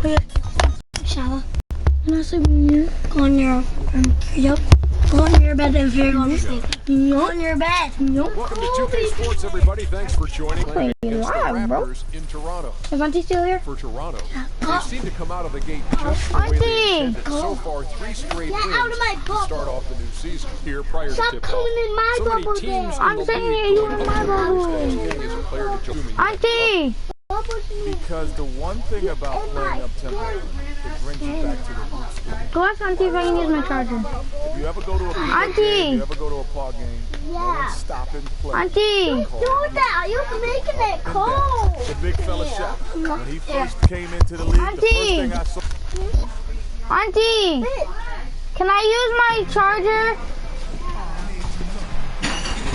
Okay. Shower. And I sleep in here. Go on your, yep. Go on your bed if you're going to sleep. Go on your bed. Yep. Welcome to 2K Sports, everybody. Thanks for joining. Wait, Against the Raptors in Toronto. Is Auntie still here? For Toronto, they seem to come out of the gate just the way they intended. So far, 3 straight wins to start off the new season. Here, prior to tip-off, so many teams in the league going up to King as a player to join. Auntie! Because the one thing about playing up tempo, it brings you back to the roots. Go ask Auntie if I can use my charger. If you ever go to a Auntie! game, you ever go to a paw game, no one stop and play. Auntie! Do that! You're making it cold! The big fella chef, when he first came into the league, the first thing I saw... Auntie! Can I use my charger?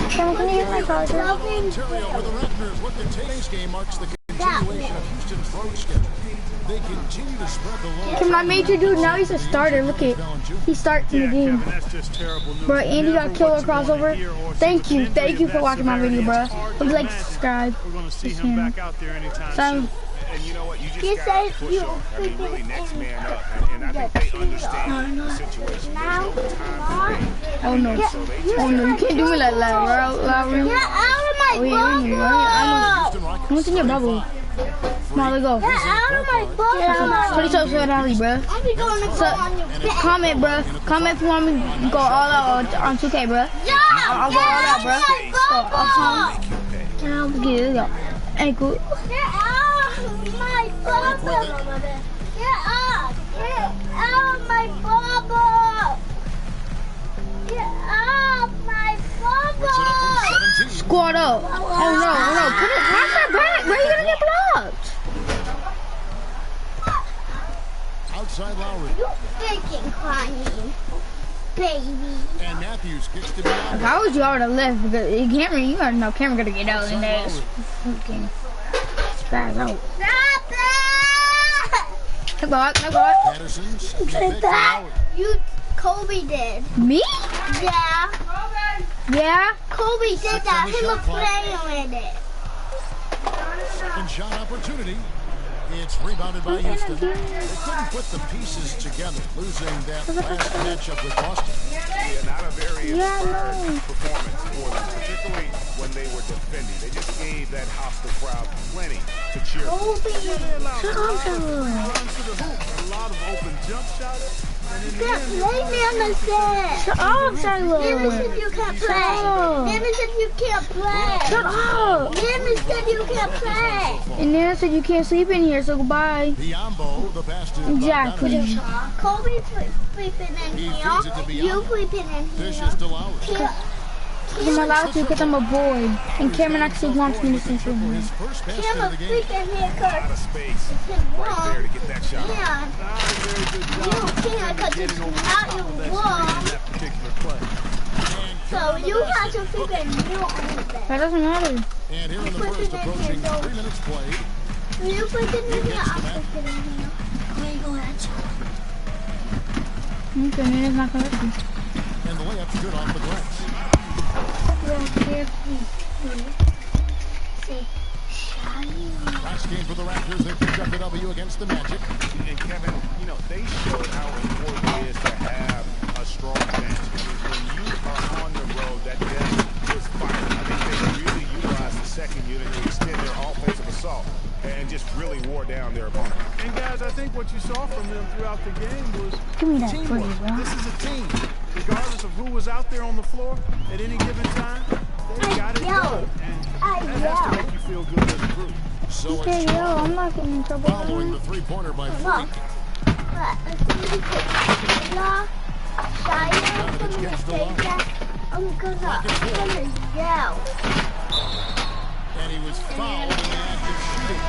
Can you use my charger? Ontario with the Raptors. What the today's game marks the continuation of Houston's road schedule. They continue to spread the load. Can my major dude, now he's a starter. Look at, he starts in the game. Kevin, that's just terrible news. Bro, Andy got killer crossover. Thank you for watching my video, bro. Please like, subscribe. We're going to see him back out there anytime soon. And you know what? You just got to push on. I mean, really next man up. And I think they understand the situation. There's no time to wait. Oh no. Oh no, you can't do me like that, bro. Get out of my bubble! What's in your bubble? Come on, let's go. Get out of my bubble! Pretty so good, Ali, bro. I'll be going to go on your bed. Comment, bro. Comment if you want me to go all out on 2K, bro. Yeah! I'll go all out, bro. Get I'll get it. Ankle. out of my bubble! Get out! Get out of my bubble! Get out of my bubble! Squat up. Oh no. Put it. Watch that back, bro. You're gonna get blocked. Outside Lowry. You freaking crying, baby. And Matthews gets to be out. If I was you, I would have left because you gotta know camera gonna get out in there. Fucking spaz out. Stop it! No God. Patterson's Did that? You, Kobe did. Me? Yeah. Yeah. Kobe did that. He was playing with it. second shot opportunity. It's rebounded by Houston. They couldn't put the pieces together, losing that last matchup with Boston. Yeah, not a very inspiring performance for them, particularly when they were defending. They just gave that hostile crowd plenty to cheer for. A lot of open jump shots. Lay me on the set. Shut up, Shiloh. Name said you can't play. Name said you can't play. Shut up. Name said you can't play. And Nana said you can't sleep in here, so goodbye. Biombo, the bastard. Exactly. Kobe's sleeping in here. You sleeping in here. Dishes to Lowry. I'm allowed to because I'm a boy. And Cameron actually wants me to sleep in here. Cameron's sleeping here because Space it's his right there room. to get that shot. Yeah. You can't because it's not your room. That particular play. So you have to figure new on it. That doesn't matter. And here in the first, approaching 3 minutes played. Will you put it in here? I'll put it in here. Where you going at? Okay, Nana's not gonna let me. And the layup's good off the glass. Last game for the Raptors, they picked up the W against the Magic. And Kevin, you know, they showed how important it is to have a strong bench. Because when you are on the road, that depth is fire. I think they really utilized the second unit to extend their offensive assault and just really wore down their opponent. And guys, I think what you saw from them throughout the game was teamwork. This is a team. Regardless of who was out there on the floor at any given time, they got it done. And that has to make you feel good as a group. So Okay, it's yo, I'm not getting in trouble. following the three-pointer by Freak. I'm gonna yell. And he was fouled in the act of shooting.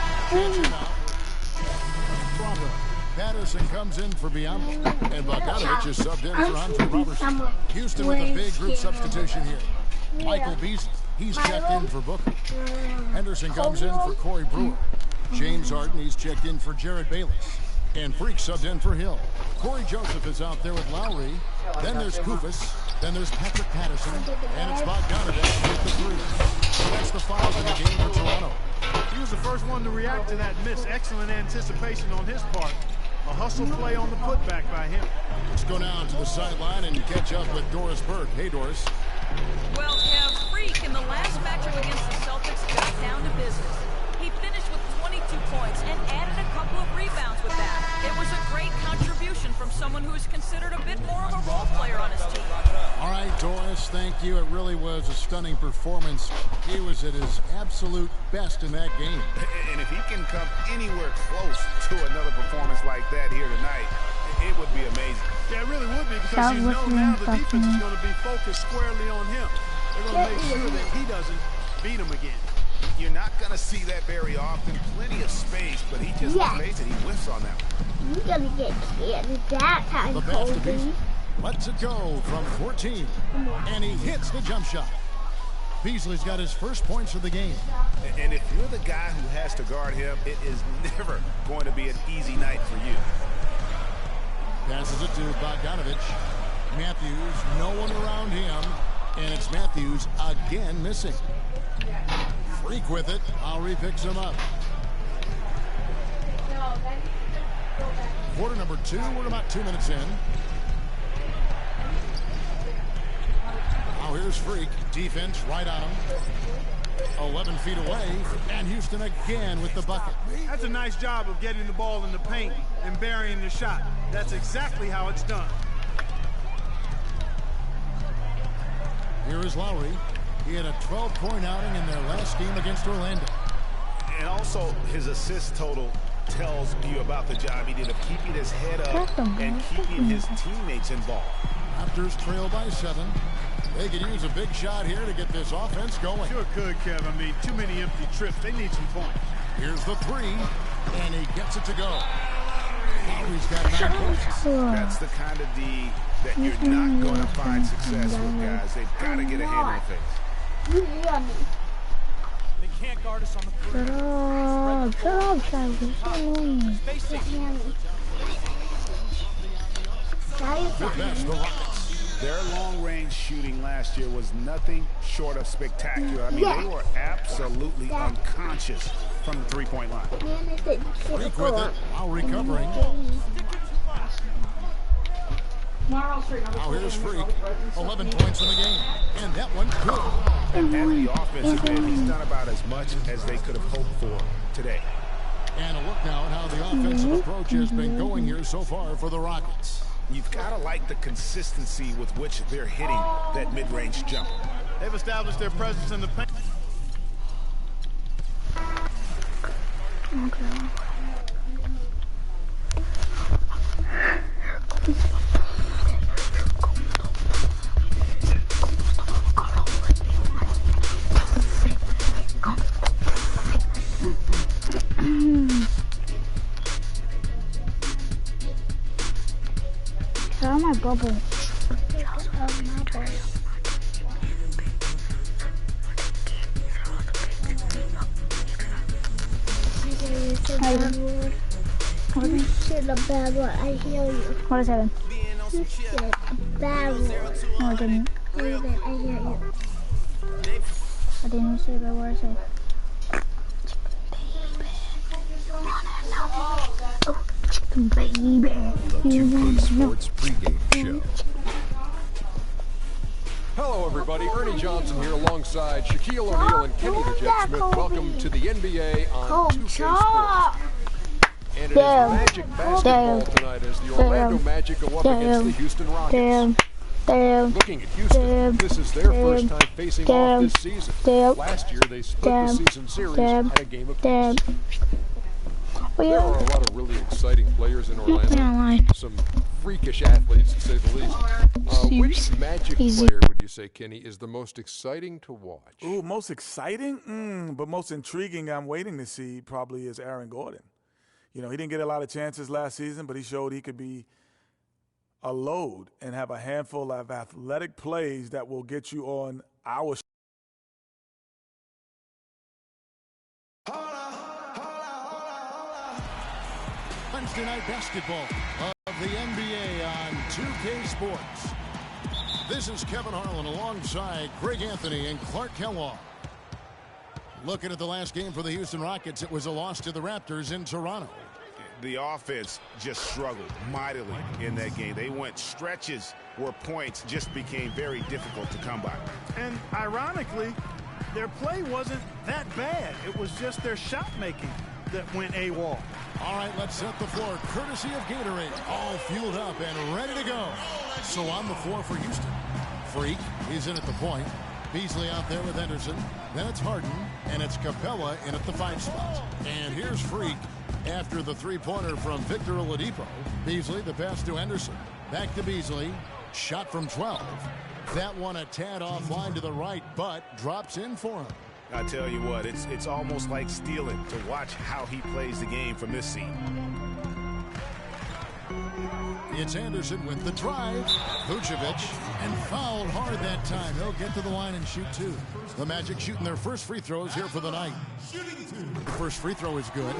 Toronto. Patterson comes in for Biombo. And Bogdanovich is subbed in for Andre Robertson. Houston with a big group substitution here. Michael Beasley, he's checked in for Booker. Henderson comes in for Corey Brewer. James Harden, he's checked in for Jared Bayless. And Freak subbed in for Hill. Corey Joseph is out there with Lowry. Then there's Kufis. Then there's Patrick Patterson. And it's Bogdanovich with the three. So that's the fouls in the game for Toronto. He was the first one to react to that miss. Excellent anticipation on his part. A hustle play on the putback by him. Let's go now to the sideline and catch up with Doris Burke. Hey, Doris. Well, Kev, Freak in the last matchup against the Celtics got down to business. He finished with 22 points and added a couple of rebounds with that. It was a great contribution from someone who is considered a bit more of a role player on his team. All right, Doris, thank you. It really was a stunning performance. He was at his absolute best in that game. And if he can come anywhere close to another performance like that here tonight, it would be amazing. Yeah, it really would be, because you know now the defense is going to be focused squarely on him. They're going to make sure that he doesn't beat him again. You're not going to see that very often. Plenty of space, but he just, face it, he whiffs on that one. You're going to get scared that time, Kobe. Lets it go from 14. And he hits the jump shot. Beasley's got his first points of the game. And if you're the guy who has to guard him, it is never going to be an easy night for you. Passes it to Bogdanovich. Matthews, no one around him. And it's Matthews again missing. Freak with it. Lowry picks him up. Quarter number 2. We're about 2 minutes in. Now here's Freak. Defense right on him. 11 feet away. And Houston again with the bucket. That's a nice job of getting the ball in the paint and burying the shot. That's exactly how it's done. Here is Lowry. He had a 12-point outing in their last game against Orlando. And also, his assist total tells you about the job he did of keeping his head up and keeping his teammates involved. Raptors trail by 7. They could use a big shot here to get this offense going. Sure could, Kev. I mean, too many empty trips. They need some points. Here's the 3, and he gets it to go. Lowry's got 9 points. That's the kind of D that you're not going to find success with, guys. They've got to get a hand in the face. They can't guard us on the floor. Shut up, Travis. That's the Rockets. Their long-range shooting last year was nothing short of spectacular. I mean, they were absolutely unconscious from the three-point line. Freak with it while recovering. Now here's Freak. 11 points in the game. And that one good. And at the offensive end, he's done about as much as they could have hoped for today. And a look now at how the offensive approach has been going here so far for the Rockets. You've got to like the consistency with which they're hitting that mid-range jumper. They've established their presence in the paint. Tell my bubble. You said a bad word. I hear you. What is that? You said a bad word. No, I didn't. I hear you. I didn't say a bad word. I said. Baby. The 2K Sports pregame show. Hello, everybody. Ernie Johnson here alongside Shaquille O'Neal and Kenny the Jet Smith. Welcome to the NBA on 2K Sports. And it is Magic basketball tonight as the Orlando Magic go up against the Houston Rockets. Looking at Houston, this is their first time facing off this season. Last year, they split the season series at a game apiece. There are a lot of really exciting players in Orlando. Some freakish athletes, to say the least. Which Magic player would you say, Kenny, is the most exciting to watch? Ooh, most exciting? But most intriguing I'm waiting to see probably is Aaron Gordon. You know, he didn't get a lot of chances last season, but he showed he could be a load and have a handful of athletic plays that will get you on our Wednesday night basketball of the NBA on 2K Sports. This is Kevin Harlan alongside Greg Anthony and Clark Kellogg. Looking at the last game for the Houston Rockets, it was a loss to the Raptors in Toronto. the offense just struggled mightily in that game. They went stretches where points just became very difficult to come by. And ironically, their play wasn't that bad. It was just their shot making that went AWOL. All right, let's set the floor. Courtesy of Gatorade. All fueled up and ready to go. So on the floor for Houston. Freak, he's in at the point. Beasley out there with Henderson. Then it's Harden, and it's Capella in at the 5 spot. And here's Freak after the three-pointer from Victor Oladipo. Beasley, the pass to Henderson. Back to Beasley. Shot from 12. That one a tad offline to the right, but drops in for him. I tell you what, it's almost like stealing to watch how he plays the game from this seat. It's Anderson with the drive. Vucevic, and fouled hard that time. He'll get to the line and shoot 2. The Magic shooting their first free throws here for the night. The first free throw is good.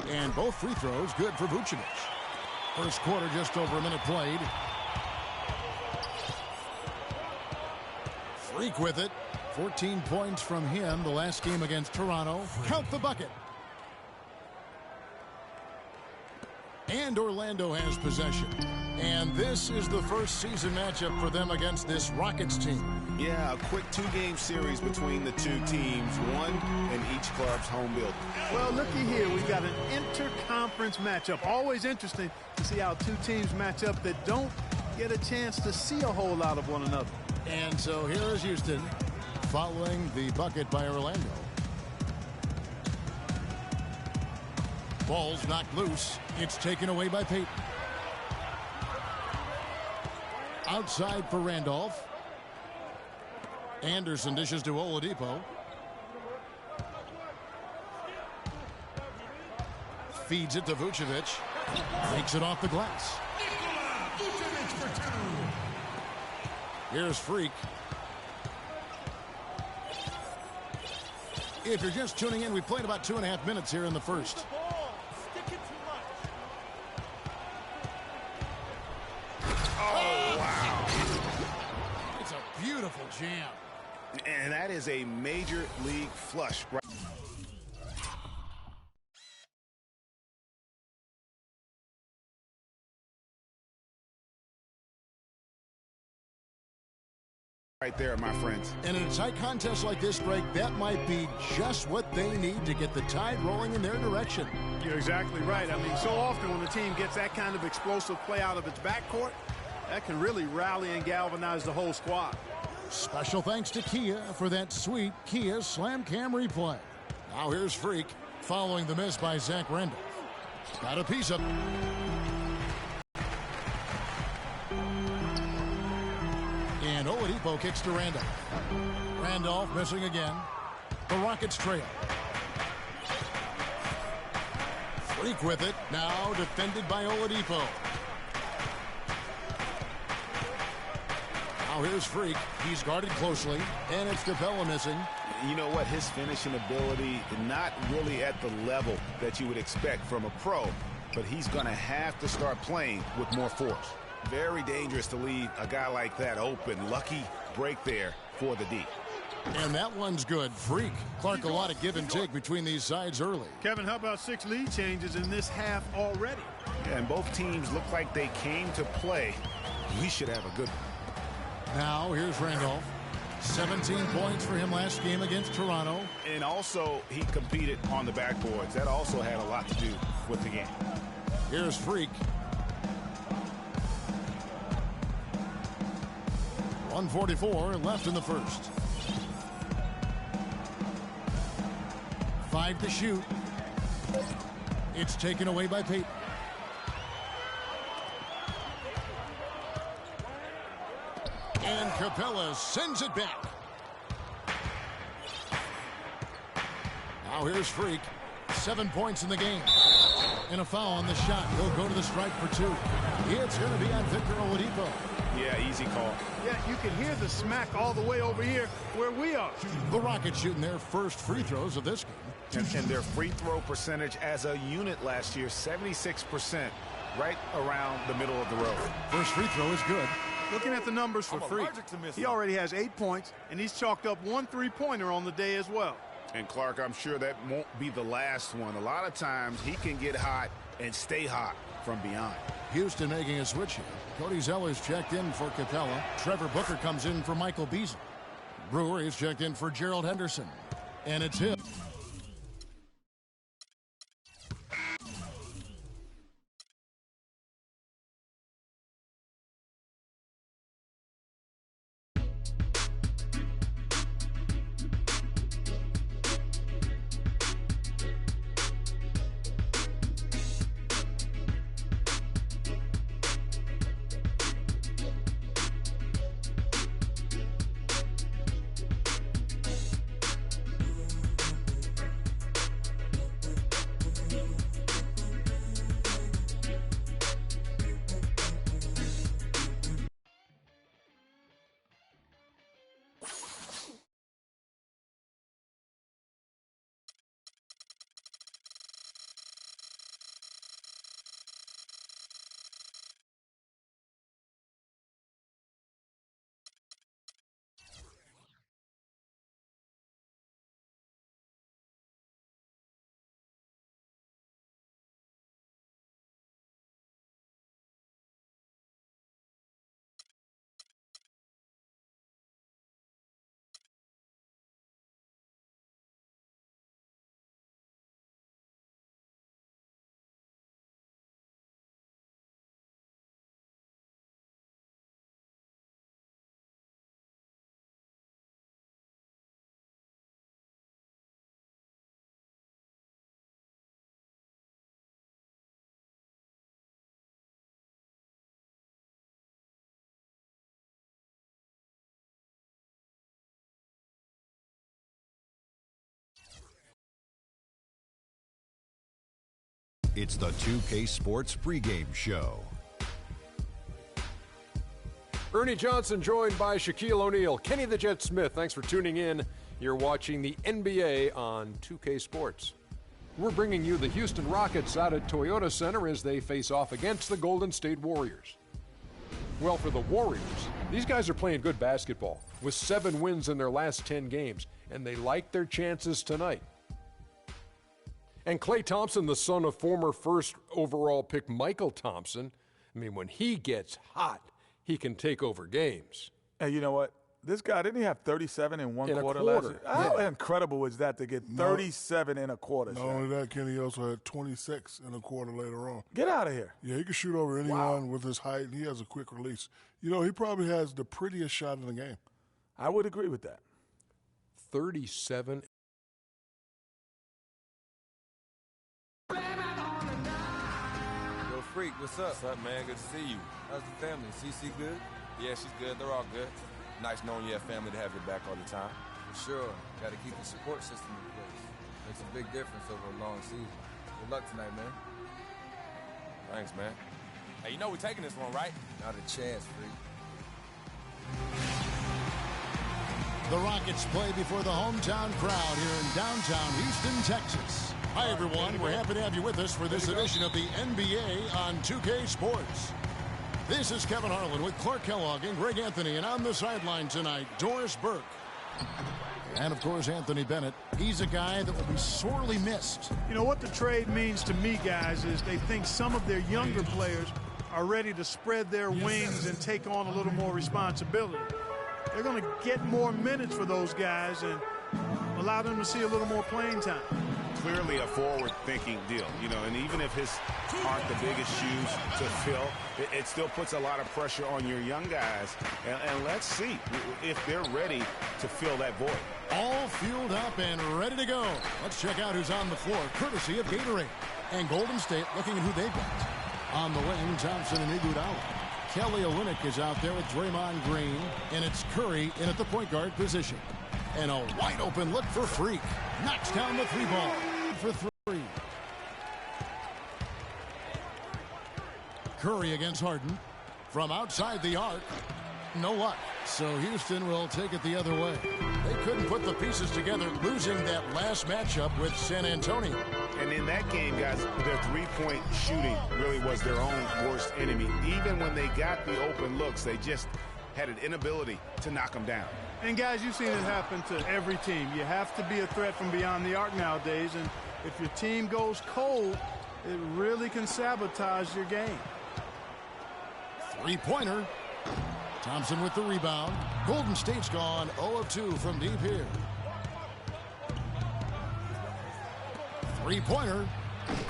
And both free throws good for Vucevic. First quarter, just over a minute played. Freak with it. 14 points from him the last game against Toronto. Count the bucket. And Orlando has possession. And this is the first season matchup for them against this Rockets team. Yeah, a quick 2-game series between the two teams, one in each club's home building. Well, looky here. We've got an interconference matchup. Always interesting to see how two teams match up that don't get a chance to see a whole lot of one another. And so here is Houston following the bucket by Orlando. Ball's knocked loose. It's taken away by Payton. Outside for Randolph. Anderson dishes to Oladipo. Feeds it to Vucevic. Takes it off the glass. Here's Freak. If you're just tuning in, we played about 2.5 minutes here in the first. Oh, wow. It's a beautiful jam. And that is a major league flush. Right there, my friends. And in a tight contest like this, Greg, that might be just what they need to get the tide rolling in their direction. You're exactly right. I mean, so often when the team gets that kind of explosive play out of its backcourt, that can really rally and galvanize the whole squad. Special thanks to Kia for that sweet Kia Slam Cam replay. Now here's Freak following the miss by Zach Randolph. Got a piece of... And Oladipo kicks to Randolph. Randolph missing again. The Rockets trail. Freak with it. Now defended by Oladipo. Now here's Freak. He's guarded closely. And it's Capella missing. You know what? His finishing ability, not really at the level that you would expect from a pro. But he's going to have to start playing with more force. Very dangerous to leave a guy like that open. Lucky break there for the D. And that one's good. Freak. Clark, a lot of give and take between these sides early. Kevin, how about 6 lead changes in this half already? Yeah, and both teams look like they came to play. We should have a good one. Now here's Randolph. 17 points for him last game against Toronto. And also, he competed on the backboards. That also had a lot to do with the game. Here's Freak. 1:44 left in the first. 5 to shoot. It's taken away by Payton. And Capella sends it back. Now here's Freak. 7 points in the game. And a foul on the shot. He'll go to the stripe for 2. It's going to be on Victor Oladipo. Yeah, easy call. Yeah, you can hear the smack all the way over here where we are. The Rockets shooting their first free throws of this game. And their free throw percentage as a unit last year, 76%, right around the middle of the road. First free throw is good. Looking at the numbers for Freak, he already has 8 points, and he's chalked up 1 3-pointer on the day as well. And, Clark, I'm sure that won't be the last one. A lot of times he can get hot and stay hot from beyond. Houston making a switch here. Cody Zeller's checked in for Capella. Trevor Booker comes in for Michael Beasley. Brewer is checked in for Gerald Henderson. And it's him. It's the 2K Sports pregame show. Ernie Johnson joined by Shaquille O'Neal. Kenny the Jet Smith, thanks for tuning in. You're watching the NBA on 2K Sports. We're bringing you the Houston Rockets out at Toyota Center as they face off against the Golden State Warriors. Well, for the Warriors, these guys are playing good basketball with 7 wins in their last 10 games, and they like their chances tonight. And Klay Thompson, the son of former first overall pick Michael Thompson, I mean, when he gets hot, he can take over games. And you know what? This guy, didn't he have 37 in one quarter last year? How incredible was that to get 37 in a quarter? Not only that, Kenny also had 26 in a quarter later on. Get out of here. Yeah, he can shoot over anyone with his height, and he has a quick release. You know, he probably has the prettiest shot in the game. I would agree with that. 37. Yo, Freak, what's up? What's up, man? Good to see you. How's the family? CC good? Yeah, she's good. They're all good. Nice knowing you have family to have your back all the time. For sure. Got to keep the support system in place. Makes a big difference over a long season. Good luck tonight, man. Thanks, man. Hey, you know we're taking this one, right? Not a chance, Freak. The Rockets play before the hometown crowd here in downtown Houston, Texas. Hi, everyone. We're happy to have you with us for this edition of the NBA on 2K Sports. This is Kevin Harlan with Clark Kellogg and Greg Anthony, and on the sideline tonight, Doris Burke. And, of course, Anthony Bennett. He's a guy that will be sorely missed. You know, what the trade means to me, guys, is they think some of their younger players are ready to spread their wings and take on a little more responsibility. They're going to get more minutes for those guys and allow them to see a little more playing time. Clearly a forward-thinking deal, you know, and even if his aren't the biggest shoes to fill, it still puts a lot of pressure on your young guys. And let's see if they're ready to fill that void. All fueled up and ready to go. Let's check out who's on the floor, courtesy of Gatorade. And Golden State looking at who they've got. On the wing, Thompson and Iguodala. Kelly Olynyk is out there with Draymond Green, and it's Curry in at the point guard position. And a wide-open look for Freak. Knocks down the 3-ball for 3. Curry against Harden. From outside the arc. No luck. So Houston will take it the other way. They couldn't put the pieces together, losing that last matchup with San Antonio. And in that game, guys, their three-point shooting really was their own worst enemy. Even when they got the open looks, they just had an inability to knock them down. And guys, you've seen it happen to every team. You have to be a threat from beyond the arc nowadays, and if your team goes cold, it really can sabotage your game. Three-pointer. Thompson with the rebound. Golden State's gone 0 of 2 from deep here. Three-pointer.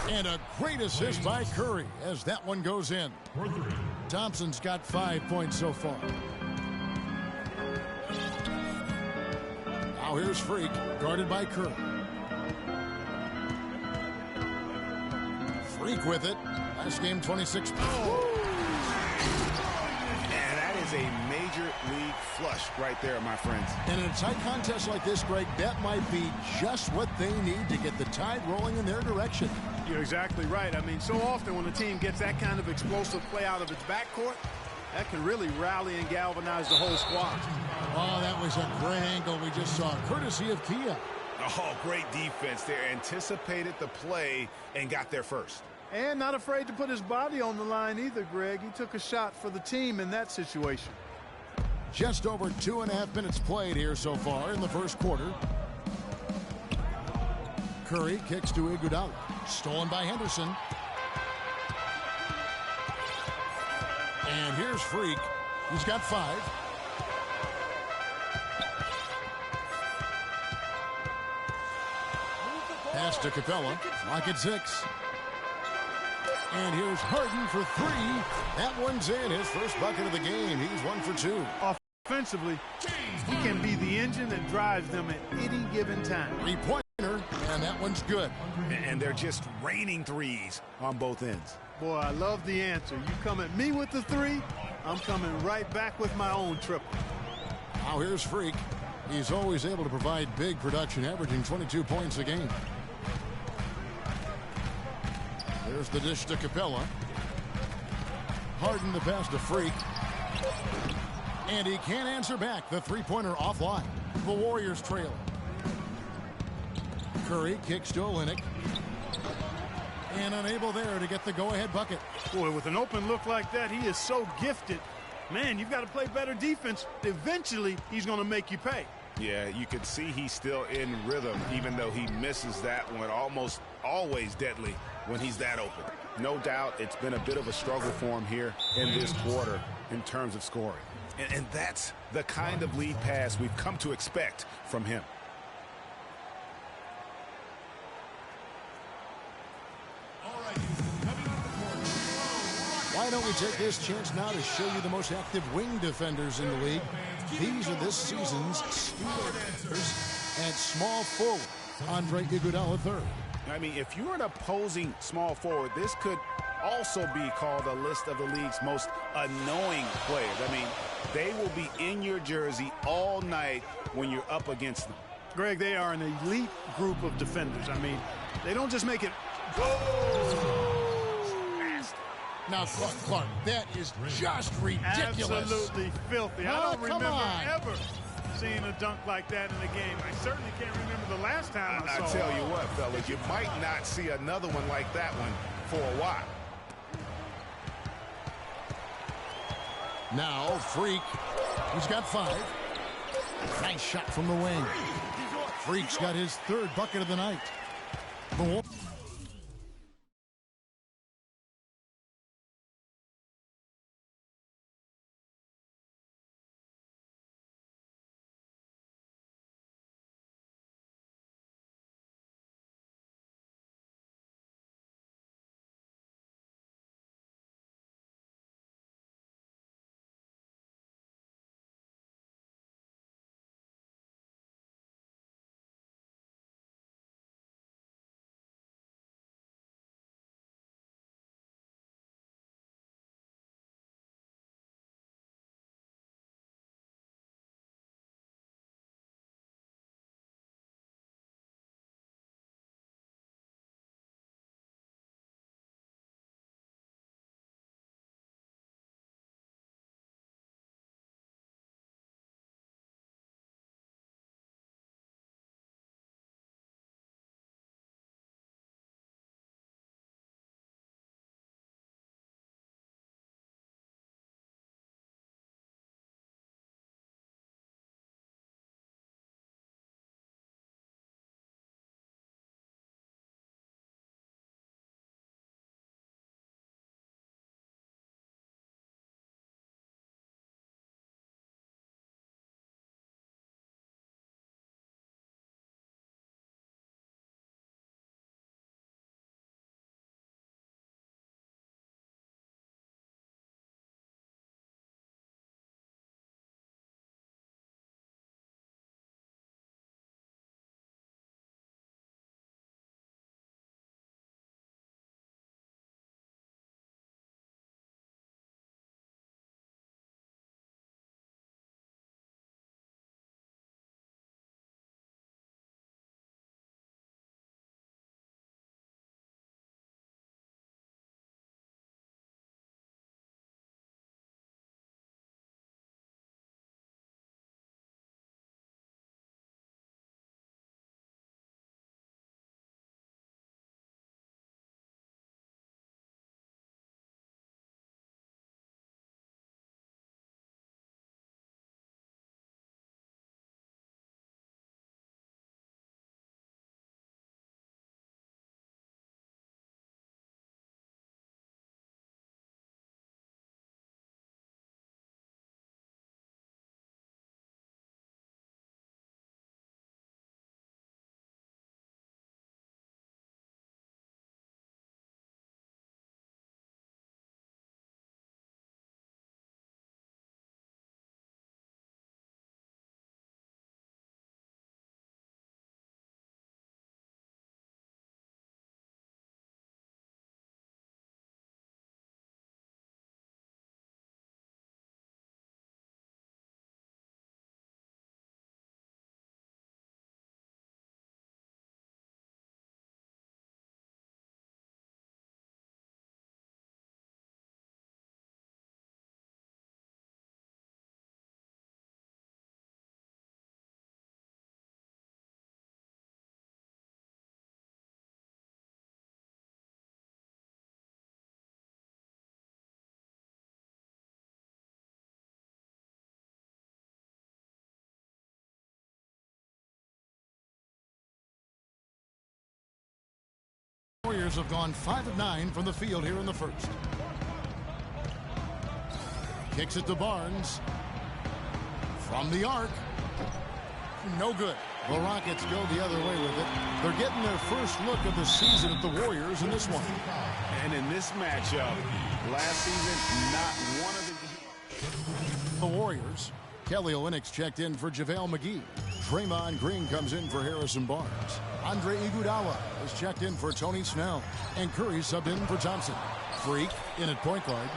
And a great assist by Curry as that one goes in. Thompson's got 5 points so far. Now here's Freak, guarded by Curry. Freak with it. Last game, 26. And that is a major league flush right there, my friends. And in a tight contest like this, Greg, that might be just what they need to get the tide rolling in their direction. You're exactly right. I mean, so often when a team gets that kind of explosive play out of its backcourt, that can really rally and galvanize the whole squad. Oh, that was a great angle we just saw, courtesy of Kia. Oh, great defense there. Anticipated the play and got there first. And not afraid to put his body on the line either, Greg. He took a shot for the team in that situation. Just over 2.5 minutes played here so far in the first quarter. Curry kicks to Iguodala. Stolen by Henderson. And here's Freak. He's got 5. Pass to Capella. Lock at 6. And here's Harden for 3. That one's in. His first bucket of the game. He's 1 for 2. Offensively, he can be the engine that drives them at any given time. Three-pointer, and that one's good. And they're just raining threes on both ends. Boy, I love the answer. You come at me with the 3, I'm coming right back with my own triple. Now here's Freak. He's always able to provide big production, averaging 22 points a game. There's the dish to Capella. Harden the pass to Freak. And he can't answer back. The three-pointer offline. The Warriors trail. Curry kicks to Olynyk. And unable there to get the go-ahead bucket. Boy, with an open look like that, he is so gifted. Man, you've got to play better defense. Eventually, he's going to make you pay. Yeah, you can see he's still in rhythm, even though he misses that one. Almost always deadly when he's that open. No doubt it's been a bit of a struggle for him here in this quarter in terms of scoring. And that's the kind of lead pass we've come to expect from him. Why don't we take this chance now to show you the most active wing defenders in the league? These are this season's speeders at small forward. Andre Iguodala III. I mean, if you're an opposing small forward, this could also be called a list of the league's most annoying players. I mean, they will be in your jersey all night when you're up against them. Greg, they are an elite group of defenders. I mean, they don't just make it. Now, Clark, that is just ridiculous. Absolutely filthy. I don't remember ever seeing a dunk like that in a game. I certainly can't remember the last time I saw it. I tell you what, fellas, you might not see another one like that one for a while. Now, Freak. He's got 5. Nice shot from the wing. Freak's got his 3rd bucket of the night. Warriors have gone 5 of 9 from the field here in the first. Kicks it to Barnes. From the arc. No good. The Rockets go the other way with it. They're getting their first look of the season at the Warriors in this one. And in this matchup, last season, not one of the Warriors. Kelly Olynyk checked in for JaVale McGee. Draymond Green comes in for Harrison Barnes. Andre Iguodala is checked in for Tony Snell. And Curry subbed in for Thompson. Freak in at point guard.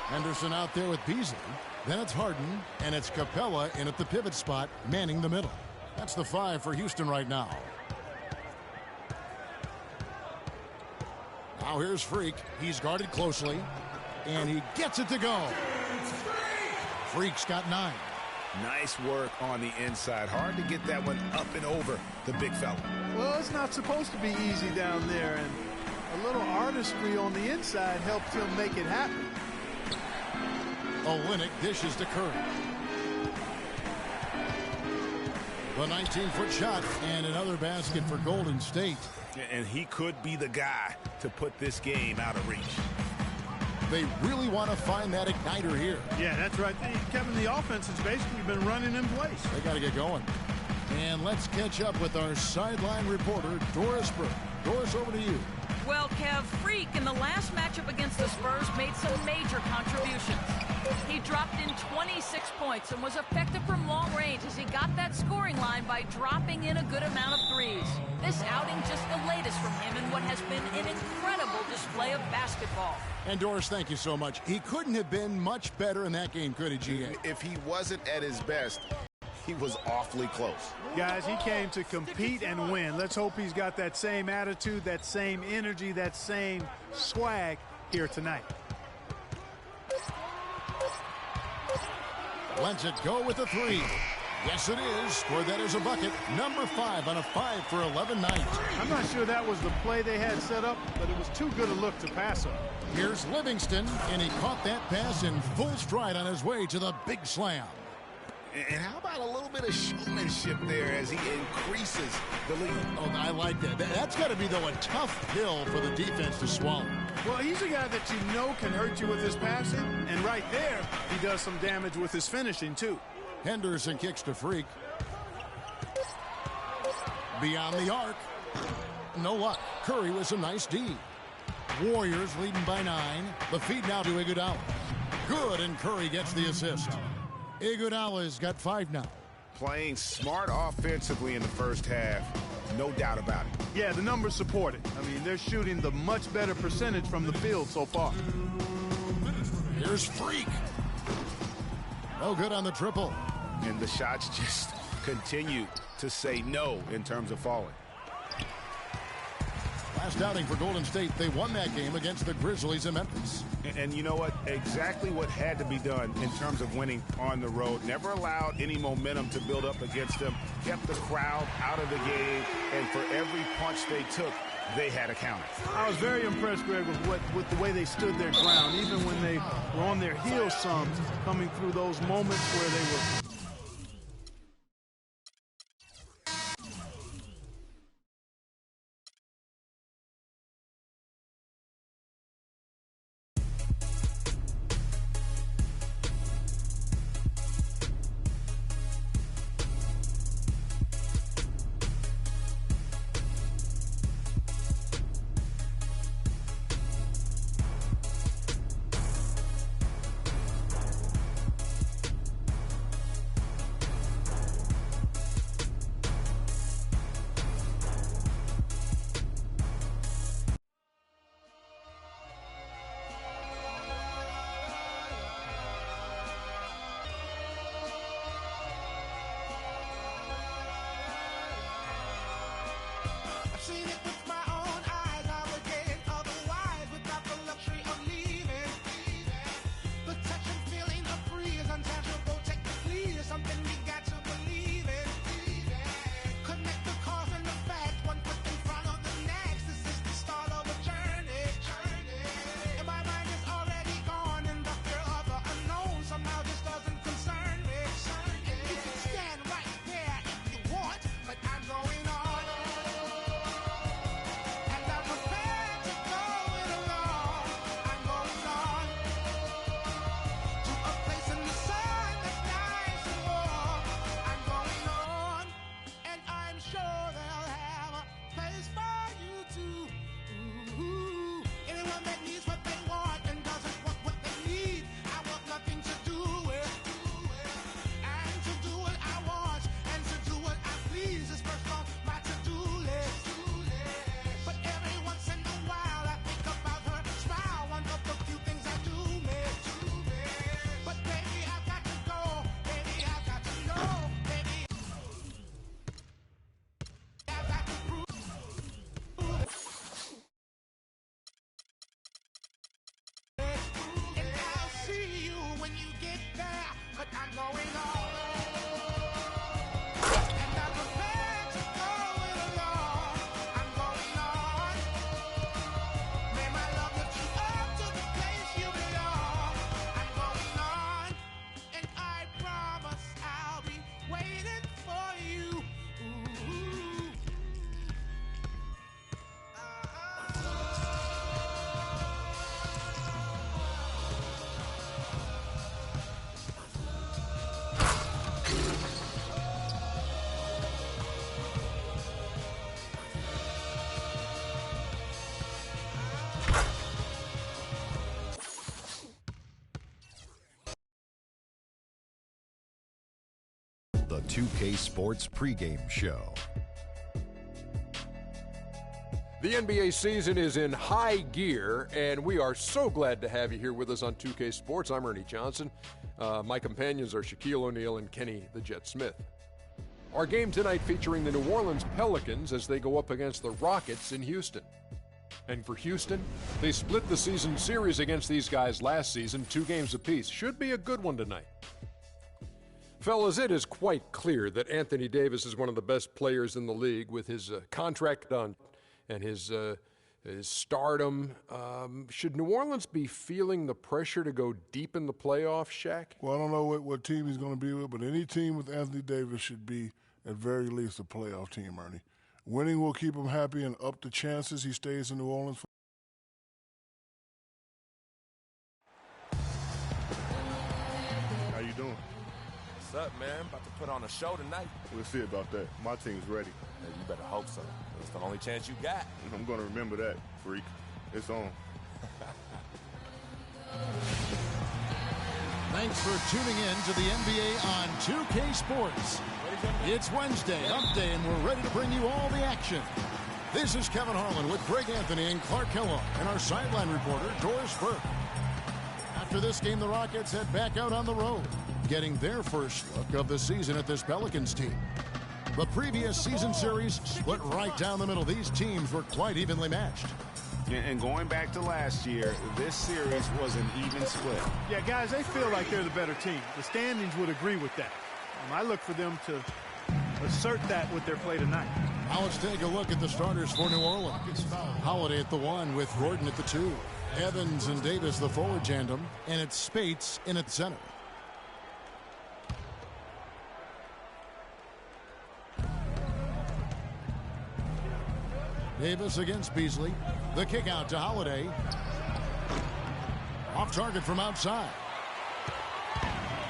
Henderson out there with Beasley. Then it's Harden, and it's Capella in at the pivot spot, manning the middle. That's the 5 for Houston right now. Now here's Freak. He's guarded closely, and he gets it to go. Freak's got 9. Nice work on the inside. Hard to get that one up and over the big fella. Well, it's not supposed to be easy down there, and a little artistry on the inside helped him make it happen. Olynyk dishes to Curry. The 19-foot shot and another basket for Golden State. And he could be the guy to put this game out of reach. They really want to find that igniter here. Yeah, that's right. Kevin, the offense has basically been running in place. They got to get going. And let's catch up with our sideline reporter, Doris Burke. Doris, over to you. Well, Kev, Freak in the last matchup against the Spurs made some major contributions. He dropped in 26 points and was effective from long range as he got that scoring line by dropping in a good amount of threes. This outing just the latest from him in what has been an incredible display of basketball. And Doris, thank you so much. He couldn't have been much better in that game, could he, G.A.? If he wasn't at his best, he was awfully close. Guys, he came to compete and win. Let's hope he's got that same attitude, that same energy, that same swag here tonight. Lets it go with a 3. Yes, it is. Scored that as a bucket. Number 5 on a 5 for 11 night. I'm not sure that was the play they had set up, but it was too good a look to pass up. Here's Livingston, and he caught that pass in full stride on his way to the big slam. And how about a little bit of showmanship there as he increases the lead? Oh, I like that. That's got to be, though, a tough pill for the defense to swallow. Well, he's a guy that you know can hurt you with his passing, and right there, he does some damage with his finishing, too. Henderson kicks to Freak. Beyond the arc. No luck. Curry with some nice D. Warriors leading by 9. The feed now to Iguodala. Good, and Curry gets the assist. Iguodala's got 5 now. Playing smart offensively in the first half, no doubt about it. Yeah, the numbers support it. I mean, they're shooting the much better percentage from the field so far. Here's Freak. No good on the triple. And the shots just continue to say no in terms of falling. Last outing for Golden State, they won that game against the Grizzlies in Memphis. And you know what? Exactly what had to be done in terms of winning on the road. Never allowed any momentum to build up against them. Kept the crowd out of the game. And for every punch they took, they had a counter. I was very impressed, Greg, with the way they stood their ground, even when they were on their heels some, coming through those moments where they were 2K Sports pregame show. The NBA season is in high gear, and we are so glad to have you here with us on 2K Sports. I'm Ernie Johnson. My companions are Shaquille O'Neal and Kenny the Jet Smith. Our game tonight featuring the New Orleans Pelicans as they go up against the Rockets in Houston. And for Houston, they split the season series against these guys last season, 2 games apiece. Should be a good one tonight. Fellas, it is quite clear that Anthony Davis is one of the best players in the league with his contract done and his stardom. Should New Orleans be feeling the pressure to go deep in the playoffs, Shaq? Well, I don't know what team he's going to be with, but any team with Anthony Davis should be, at very least, a playoff team, Ernie. Winning will keep him happy and up the chances he stays in New Orleans. How you doing? What's up, man? About to put on a show tonight. We'll see about that. My team's ready. Hey, you better hope so. It's the only chance you got. I'm going to remember that, freak. It's on. Thanks for tuning in to the NBA on 2K Sports. It's Wednesday, hump day, and we're ready to bring you all the action. This is Kevin Harlan with Greg Anthony and Clark Kellogg and our sideline reporter, Doris Burke. After this game, the Rockets head back out on the road, getting their first look of the season at this Pelicans team. The previous season series split right down the middle. These teams were quite evenly matched. And going back to last year, this series was an even split. Yeah, guys, they feel like they're the better team. The standings would agree with that. I look for them to assert that with their play tonight. Now let's take a look at the starters for New Orleans. Holiday at the 1 with Gordon at the 2. Evans and Davis the forward tandem, and it's Spates in at center. Davis against Beasley. The kick out to Holiday. Off target from outside.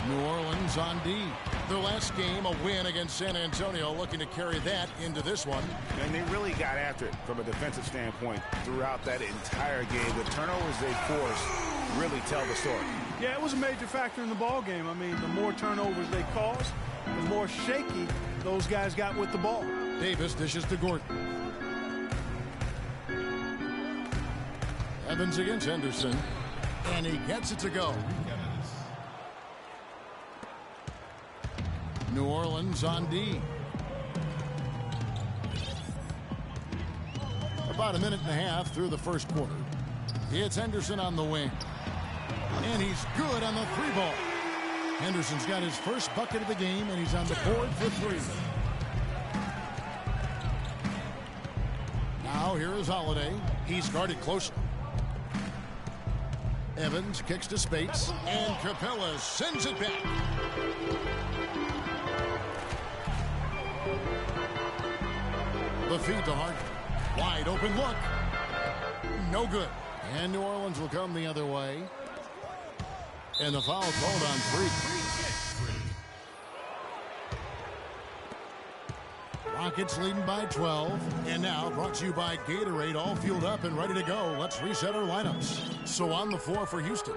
New Orleans on D. Their last game, a win against San Antonio, looking to carry that into this one. And they really got after it from a defensive standpoint throughout that entire game. The turnovers they forced really tell the story. Yeah, it was a major factor in the ball game. I mean, the more turnovers they caused, the more shaky those guys got with the ball. Davis dishes to Gordon. Evans against Henderson, and he gets it to go. New Orleans on D. About a minute and a half through the first quarter. It's Henderson on the wing. And he's good on the 3-ball. Henderson's got his first bucket of the game, and he's on the board for 3. Now here is Holiday. He's guarded closely. Evans kicks to Spates, and Capella sends it back. The feed to Hart. Wide open look. No good. And New Orleans will come the other way. And the foul called on Freak. Rockets leading by 12. And now brought to you by Gatorade, all fueled up and ready to go. Let's reset our lineups. So on the floor for Houston.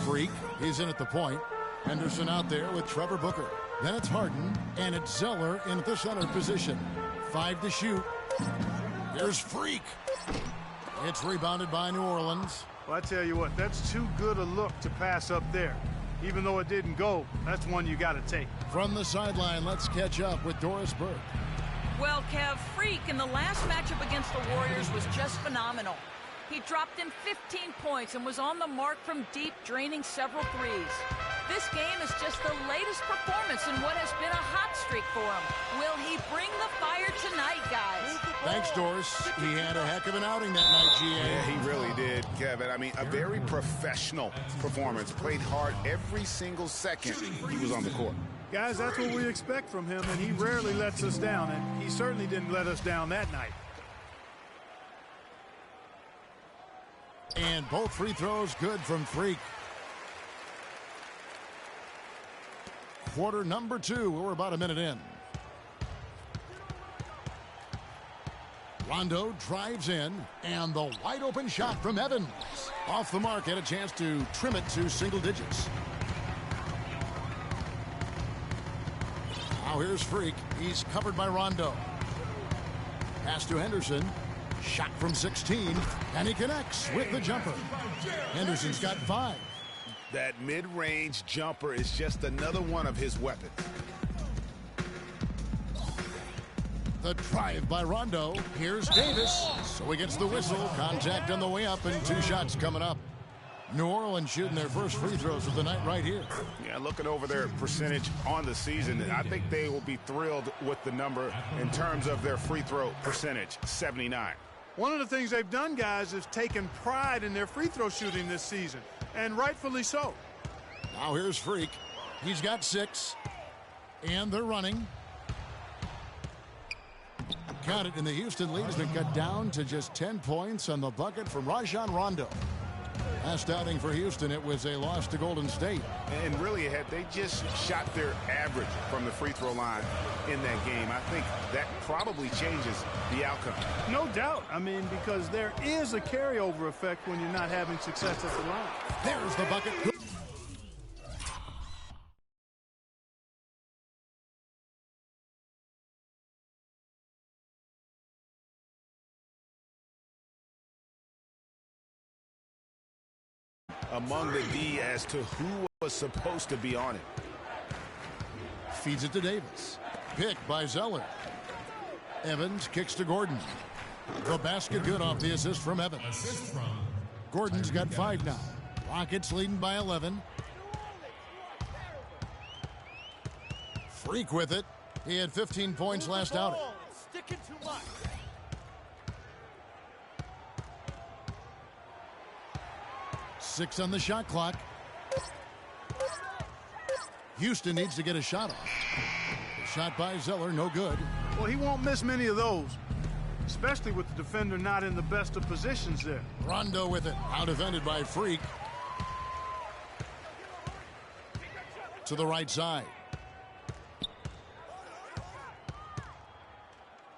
Freak, he's in at the point. Henderson out there with Trevor Booker. Then it's Harden, and it's Zeller in the center position. 5 to shoot. Here's Freak. It's rebounded by New Orleans. Well, I tell you what, that's too good a look to pass up there. Even though it didn't go, that's one you got to take. From the sideline, let's catch up with Doris Burke. Well, Kev, Freak in the last matchup against the Warriors was just phenomenal. He dropped in 15 points and was on the mark from deep, draining several threes. This game is just the latest performance in what has been a hot streak for him. Will he bring the fire tonight, guys? Thanks, Doris. He had a heck of an outing that night, GA. Yeah, he really did, Kevin. I mean, a very professional performance. Played hard every single second he was on the court. Guys, that's what we expect from him, and he rarely lets us down, and he certainly didn't let us down that night. And both free throws good from Freak. Quarter number 2. We're about a minute in. Rondo drives in, and the wide open shot from Evans. Off the mark, had a chance to trim it to single digits. Now here's Freak. He's covered by Rondo. Pass to Henderson. Shot from 16. And he connects with the jumper. Henderson's got 5. That mid-range jumper is just another one of his weapons. The drive by Rondo. Here's Davis. So he gets the whistle. Contact on the way up and 2 shots coming up. New Orleans shooting their first free throws of the night right here. Yeah, looking over their percentage on the season, I think they will be thrilled with the number in terms of their free throw percentage, 79. One of the things they've done, guys, is taken pride in their free throw shooting this season, and rightfully so. Now here's Freak. He's got 6. And they're running. Count it, and the Houston lead has been cut down to just 10 points on the bucket from Rajon Rondo. Last outing for Houston, it was a loss to Golden State. And really, had they just shot their average from the free throw line in that game, I think that probably changes the outcome. No doubt. I mean, because there is a carryover effect when you're not having success at the line. There's the bucket. Among the D as to who was supposed to be on it. Feeds it to Davis. Picked by Zeller. Evans kicks to Gordon. The basket good off the assist from Evans. Gordon's got 5 now. Rockets leading by 11. Freak with it. He had 15 points last outing. Sticking too much. Six on the shot clock. Houston needs to get a shot off. The shot by Zeller, no good. Well, he won't miss many of those, especially with the defender not in the best of positions there. Rondo with it. Out defended by Freak. To the right side.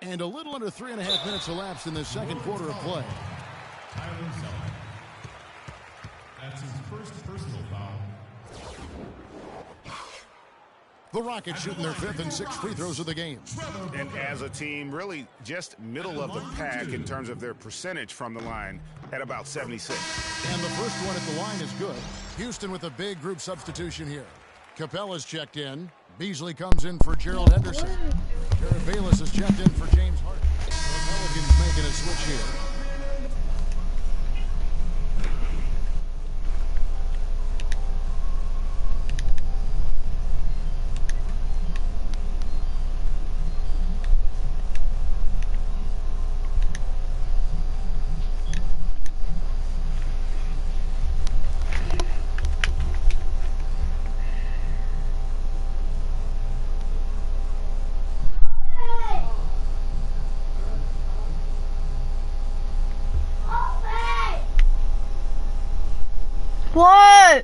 And a little under 3.5 minutes elapsed in the second quarter of play. That's his first personal foul. The Rockets shooting their 5th and 6th free throws of the game. And as a team, really just middle of the pack in terms of their percentage from the line at about 76. And the first one at the line is good. Houston with a big group substitution here. Capella's checked in. Beasley comes in for Gerald Henderson. Jared Bayless is checked in for James Harden. The Pelicans making a switch here. What?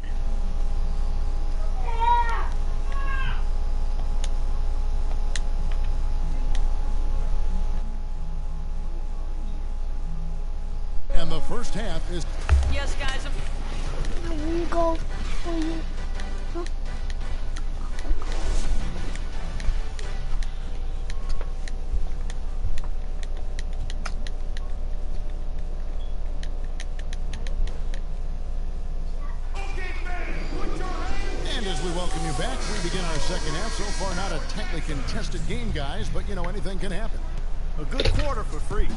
And the first half is... Yes, guys. You go for you. Huh? Welcome you back. We begin our second half. So far, not a tightly contested game, guys, but, you know, anything can happen. A good quarter for Freak.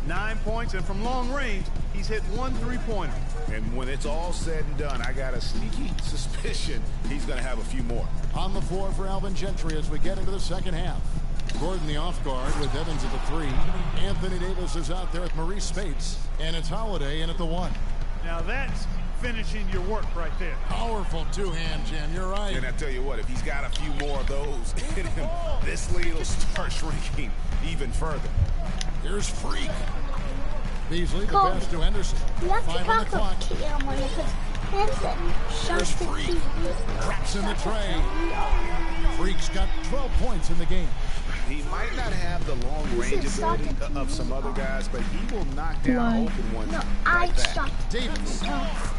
9 points, and from long range, he's hit 1 3-pointer. And when it's all said and done, I got a sneaky suspicion he's going to have a few more. On the floor for Alvin Gentry as we get into the second half. Gordon the off guard with Evans at the 3. Anthony Davis is out there with Maurice Spates. And it's Holiday in at the 1. Now that's finishing your work right there. Powerful two-hand jam. You're right. And I tell you what, if he's got a few more of those in him, this lead will start shrinking even further. Here's Freak. Beasley, the pass to Henderson. 5 on the clock. Here's Freak. Drops in the tray. Freak's got 12 points in the game. He might not have the long range ability of some other guys, but he will knock down open ones like that. Davis.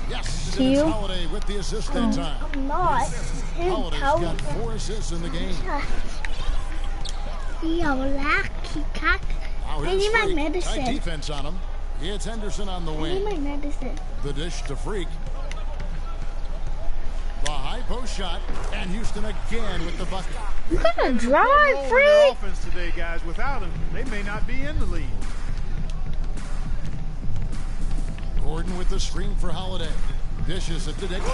Yes, and it's Holiday with the assist that time. I'm not. Holiday's got 4 assists in the game. I need my medicine. Tight defense on him. It's Henderson on the I wing. need my medicine. The dish to Freak. The high post shot, and Houston again with the bucket. You gotta drive, Freak. Offense today, guys. Without him, they may not be in the lead. Gordon with the screen for Holiday. Dishes it to Dixon.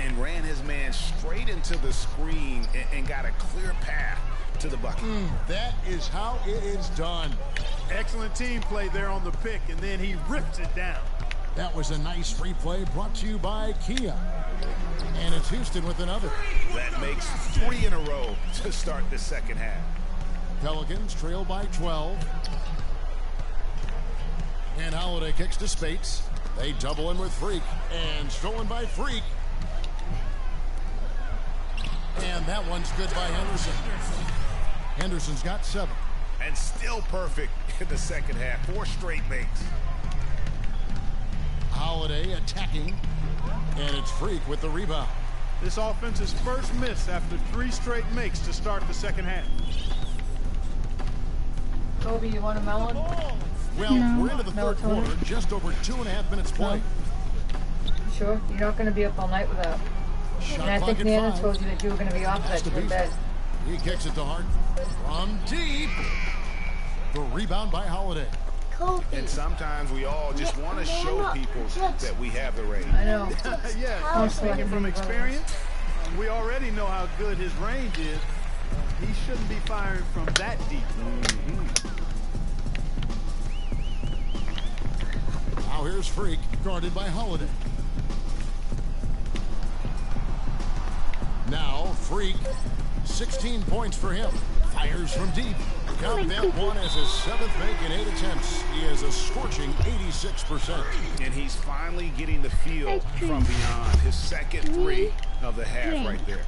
And ran his man straight into the screen and got a clear path to the bucket. That is how it is done. Excellent team play there on the pick, and then he rips it down. That was a nice free play brought to you by Kia. And it's Houston with another. That makes 3 in a row to start the second half. Pelicans trail by 12. And Holiday kicks to Spates. They double in with Freak. And stolen by Freak. And that one's good by Henderson. Henderson's got 7. And still perfect in the second half. 4 straight makes. Holiday attacking. And it's Freak with the rebound. This offense's first miss after 3 straight makes to start the second half. Kobe, you want a melon? Well, we're into the third quarter. Just over 2.5 minutes play. Sure? You're not going to be up all night with that. And I think Nana told you that you were going to be off that to bed. He kicks it to Hart. From deep. The rebound by Holiday. And sometimes we all just want to show people that we have the range. I know. Yeah, speaking from experience, we already know how good his range is. He shouldn't be firing from that deep. Now here's Freak, guarded by Holiday. Now Freak, 16 points for him. Fires from deep. Count that one as his 7th make in 8 attempts. He has a scorching 86%. And he's finally getting the feel from beyond. His second 3 of the half right there.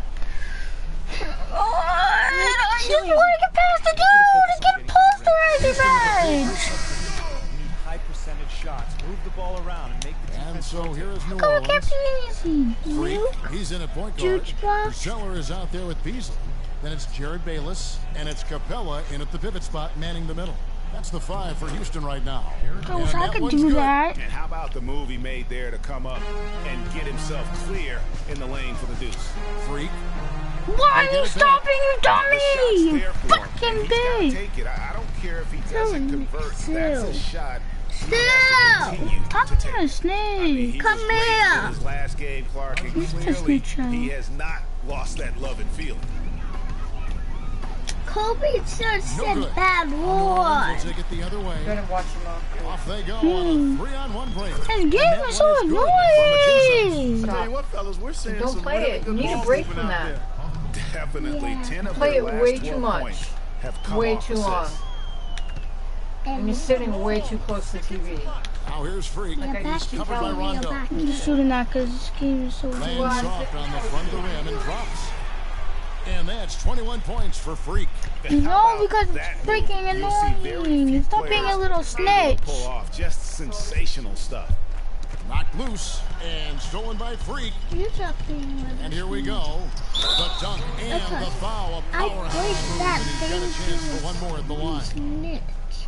I just want to get past the dude and get a posterizer badge. High percentage shots. Move the ball around and make the defense. And so here is New Go Orleans. Captain Easy. Freak, he's in at point guard. Zeller is out there with Beasley. Then it's Jared Bayless, and it's Capella in at the pivot spot, manning the middle. That's the 5 for Houston right now. I wish I could do that. And how about the move he made there to come up and get himself clear in the lane for the deuce? Freak. Why are you stopping, you dummy? You fucking big. Take it. I don't care if he doesn't convert. That's a shot. Still, I'm gonna snake. Come here. His last game, Clark, and clearly he has not lost that love and feeling. Kobe just said bad word. Take it the other way. Gonna watch him off they go on a 3-on-1 break. This game is so annoying. Tell you what, fellas, we're seeing Don't some play really it. good You need a ball break movement from out that. there. Definitely 10 of Play their it last way 12 too much. points have come Way off too assists. long. And you're sitting way too close to the TV. Now here's Freak. Like I used to Covered tell by you. Rondo. I'm just shooting that because this game is so Lands good. soft on the front of the rim and drops. And that's 21 points for Freak. No, because it's freaking annoying. Stop being a little snitch. Pull off just sensational stuff. Knocked loose and stolen by Freak. You're talking. And here we go. The dunk and the foul. A powerhouse move, and he's got a chance for one more at the line.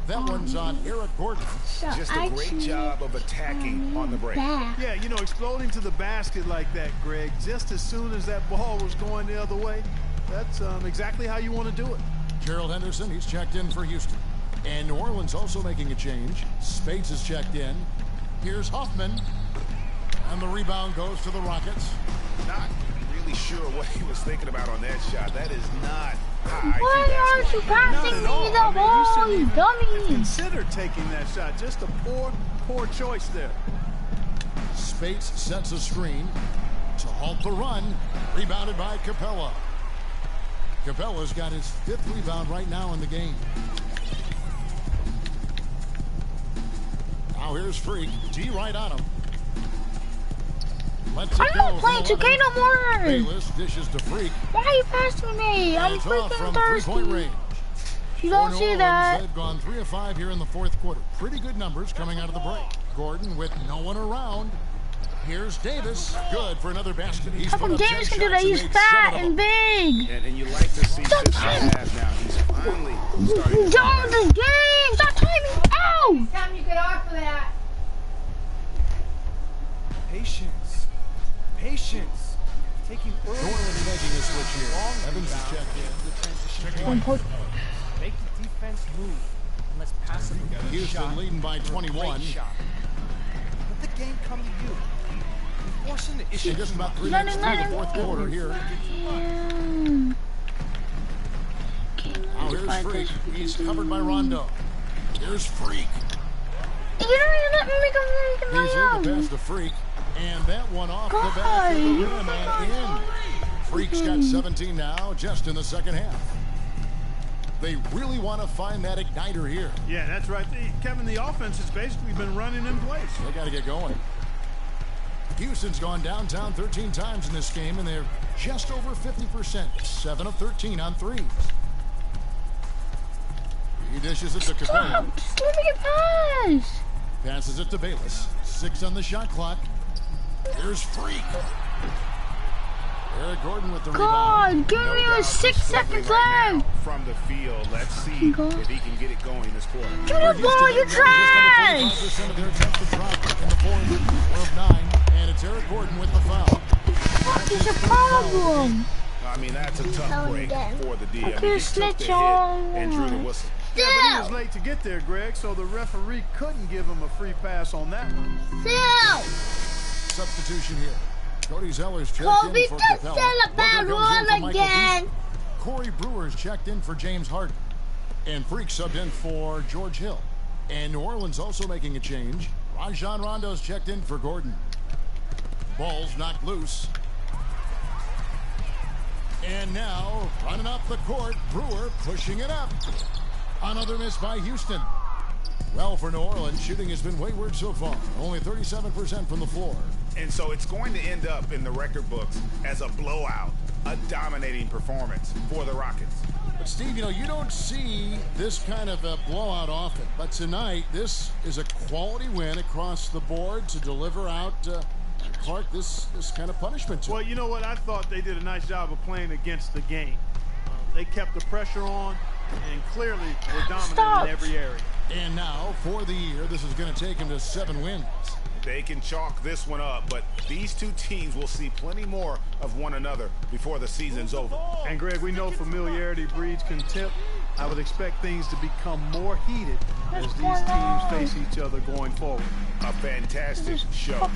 That one's on Eric Gordon. Just a great job of attacking on the break. Yeah, you know, exploding to the basket like that, Greg, just as soon as that ball was going the other way, that's exactly how you want to do it. Gerald Henderson, he's checked in for Houston. And New Orleans also making a change. Spades is checked in. Here's Huffman. And the rebound goes to the Rockets. Not really sure what he was thinking about on that shot. That is not high. Why aren't you passing me the ball, you dummy? Consider taking that shot. Just a poor choice there. Spates sets a screen to halt the run. Rebounded by Capella. Capella's got his 5th rebound right now in the game. Now here's Freak. D right on him. I'm not playing 2K no more. Bayless dishes to Freak. Why are you passing me? I'm freaking thirsty. Range. You don't see that. They've gone 3 of 5 here in the 4th quarter. Pretty good numbers coming out of the break. Gordon with no one around. Here's Davis. Good for another basket. He's How come Davis can do that? He's fat and big. And you like to see this half now. He's finally starting to Done this game. Stop timing. Ow! Time you get off of that. Patience. Patience. Taking early. Norland making a switch here. Evans is checked in. Make the defense move. And let's pass them a good Houston shot. leading by 21. Shot. Let the game come to you. Forcing the issue. Just about 3 minutes through the fourth quarter here. Now here's Freak. He's covered by Rondo. Here's Freak. You don't even let me make a He's in the pass to Freak. And that one off the back of the rim and in. Freak's got 17 now, just in the second half. They really want to find that igniter here. Yeah, that's right. Kevin, the offense has basically been running in place. They got to get going. Houston's gone downtown 13 times in this game, and they're just over 50%. 7 of 13 on threes. He dishes it to Capella. Just let me get pass. Passes it to Bayless. 6 on the shot clock. Here's Freak. Eric Gordon with the rebound. God, give me a 6 seconds left. From the field, let's see if he can get it going this quarter. Give me the ball, you trash! 25% of their attempts to drop in the four of 9, and it's Eric Gordon with the foul. What is the problem? I mean, that's a tough break for the D. I mean, Okay, he took the hit and drew the whistle. Yeah, but he was late to get there, Greg, so the referee couldn't give him a free pass on that one. Substitution here. Cody Zeller's checked Kobe in for just Capella. said a bad Booker goes in for one Michael again. Beasley. Corey Brewer's checked in for James Harden. And Freak subbed in for George Hill. And New Orleans also making a change. Rajon Rondo's checked in for Gordon. Ball's knocked loose. And now, running up the court, Brewer pushing it up. Another miss by Houston. Well, for New Orleans, shooting has been wayward so far. Only 37% from the floor. And so it's going to end up in the record books as a blowout, a dominating performance for the Rockets. But Steve, you know, you don't see this kind of a blowout often. But tonight, this is a quality win across the board to deliver out Clark this kind of punishment. Well, you know what? I thought they did a nice job of playing against the game. They kept the pressure on and clearly were dominant in every area. And now, for the year, this is going to take him to 7 wins. They can chalk this one up, but these two teams will see plenty more of one another before the season's over. And Greg, we know familiarity breeds contempt. I would expect things to become more heated as these teams face each other going forward. A fantastic show.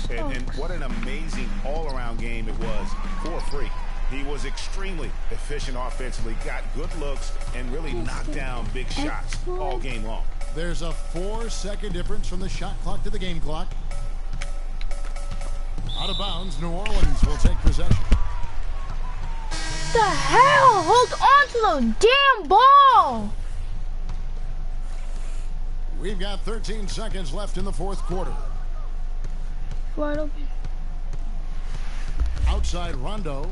And what an amazing all-around game it was for Freak. He was extremely efficient offensively, got good looks, and really knocked down big shots all game long. There's a 4-second difference from the shot clock to the game clock. Out of bounds, New Orleans will take possession. The hell? Hold on to the damn ball! We've got 13 seconds left in the fourth quarter. Wide open. Outside Rondo.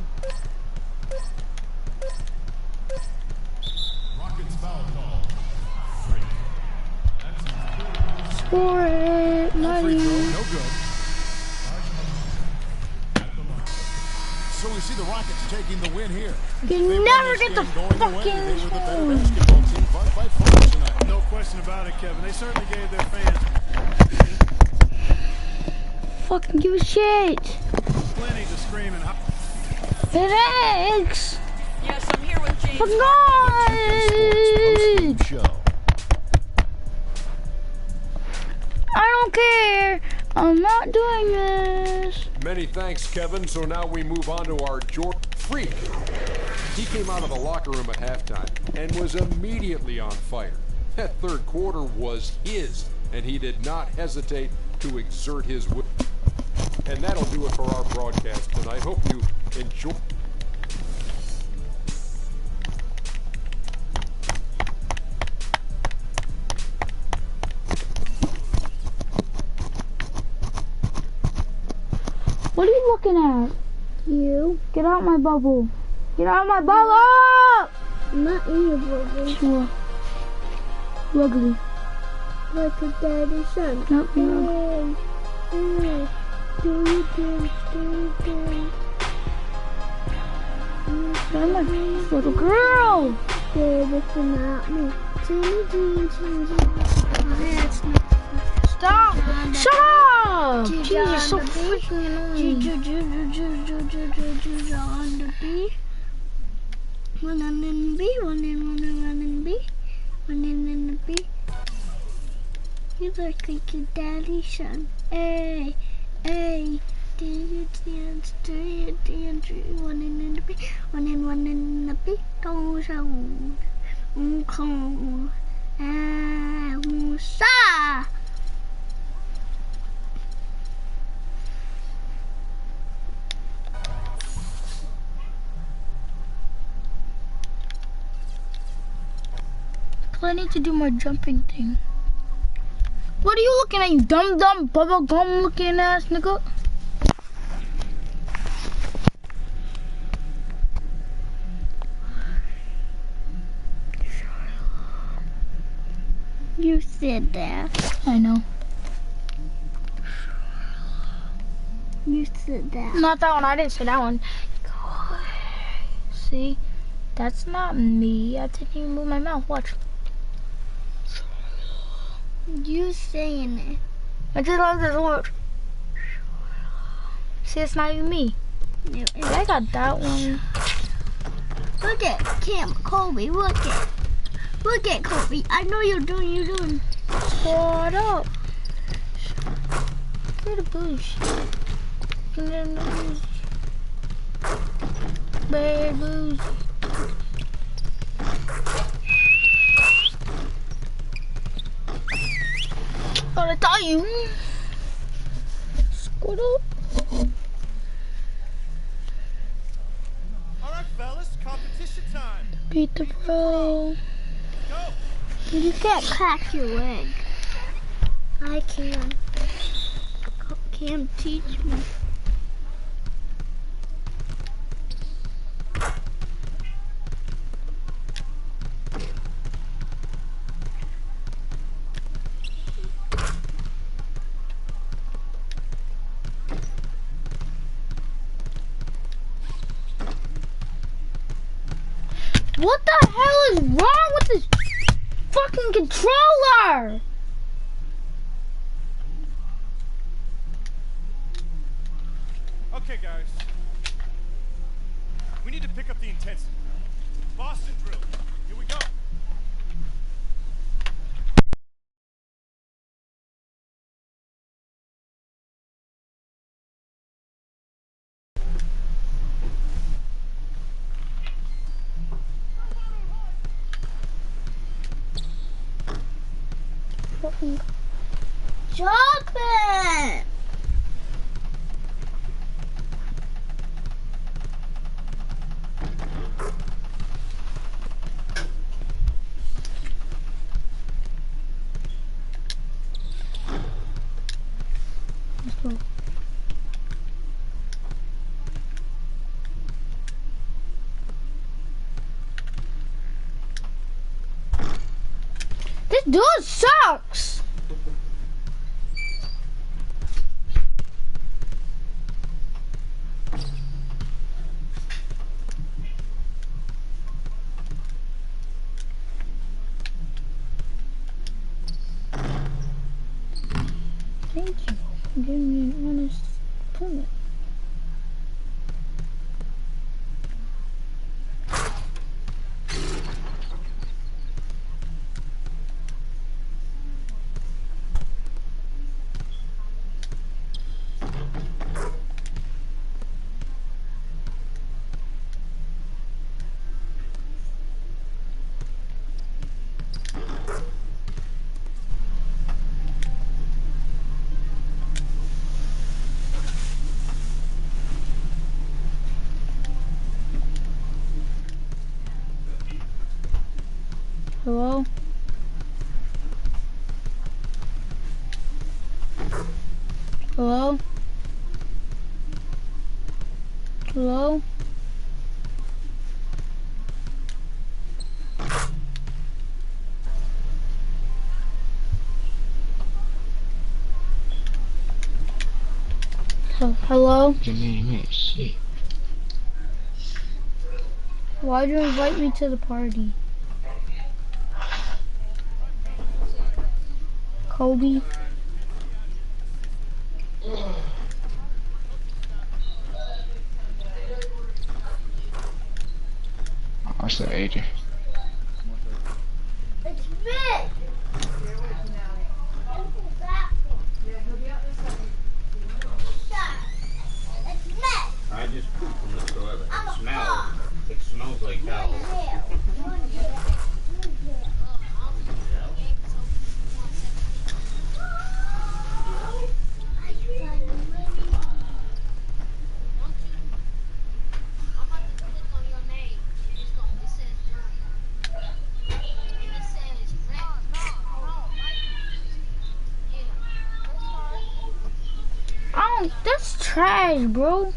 Rockets foul call. Score it. That free throw, no good. So we see the Rockets taking the win here. You never get the fucking They were the better basketball team, but by far tonight. No question about it, Kevin. They certainly gave their fans fucking give a shit. plenty to scream and holler. FedEx. Yes, I'm here with James. Fuck God. I don't care. I'm not doing this. Many thanks, Kevin. So now we move on to our Freak. He came out of the locker room at halftime and was immediately on fire. That third quarter was his, and he did not hesitate to exert his will. And that'll do it for our broadcast tonight. Hope you enjoy. What are you looking at? You. Get out my bubble. Get out my bubble! I'm not in your bubble. Sure. Ugly. Like a daddy's son. Nope, you're ugly. I'm a little girl. Stop! Shut up! Jesus, you're so freaking annoying. One in B, one in B, one in B. You look like your daddy's son. Hey, hey. Do you dance? Do you dance? One in the B, one in the B. Don't show. Come. Musa. I need to do my jumping thing. What are you looking at, you dumb bubble gum looking ass nigga? You said that. I know. You said that. Not that one. I didn't say that one. See? That's not me. I didn't even move my mouth. Watch. You saying it. I just love this word. See, it's not even me. Yeah, I got that one. Look at Kobe. Look at Kobe. I know you're doing. Shut up. Get a boost. Bad boost. I tell you. Squirtle. All right, fellas, competition time. Beat the pro. Go. You can't crack your leg. I can. Can't teach me. What the hell is wrong with this fucking controller? Okay, guys. We need to pick up the intensity. Boston drill. Here we go. Chocolate! Let's go. This dude sucks! Thank you for giving me an honest opinion. Hello? Hello? Hello? Hello? Your name is shit. Why'd you invite me to the party? Kobe? I said Adrian. It's Vic! I just pooped from the toilet. It smells like hell. That's trash, bro.